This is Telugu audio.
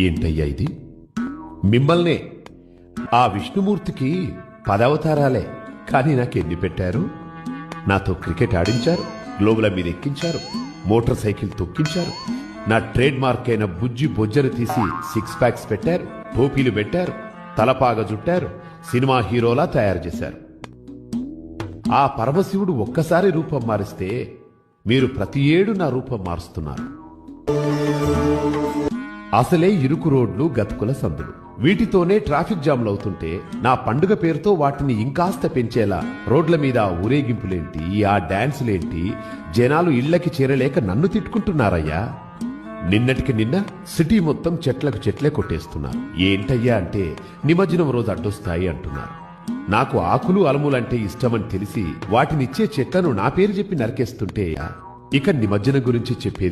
ఏంటయ్యా ఇది? మిమ్మల్నే. ఆ విష్ణుమూర్తికి 10 అవతారాలే, కానీ నాకెన్ని పెట్టారు? నాతో క్రికెట్ ఆడించారు, గ్లోబుల మీద ఎక్కించారు, మోటార్ సైకిల్ తొక్కించారు, నా ట్రేడ్ మార్క్ అయిన బుజ్జి బొజ్జను తీసి 6 ప్యాక్స్ పెట్టారు, టోపీలు పెట్టారు, తలపాగ జుట్టారు, సినిమా హీరోలా తయారు చేశారు. ఆ పరమశివుడు ఒక్కసారి రూపం మారిస్తే మీరు ప్రతి ఏడు నా రూపం మారుస్తున్నారు. అసలే ఇరుకు రోడ్లు, గతుకుల సందులు, వీటితోనే ట్రాఫిక్ జామ్లు అవుతుంటే నా పండుగ పేరుతో వాటిని ఇంకాస్త పెంచేలా రోడ్ల మీద ఊరేగింపులేంటి, ఆ డాన్సులేంటి, జనాలు ఇళ్లకి చేరలేక నన్ను తిట్టుకుంటున్నారయ్యా. నిన్నటికి నిన్న సిటీ మొత్తం చెట్లకు చెట్లే కొట్టేస్తున్నారు. ఏంటయ్యా అంటే నిమజ్జనం రోజు అడ్డొస్తాయి అంటున్నారు. నాకు ఆకులు అలములంటే ఇష్టమని తెలిసి వాటినిచ్చే చెట్లను నా పేరు చెప్పి నరికేస్తుంటే ఇక నిమజ్జనం గురించి చెప్పేది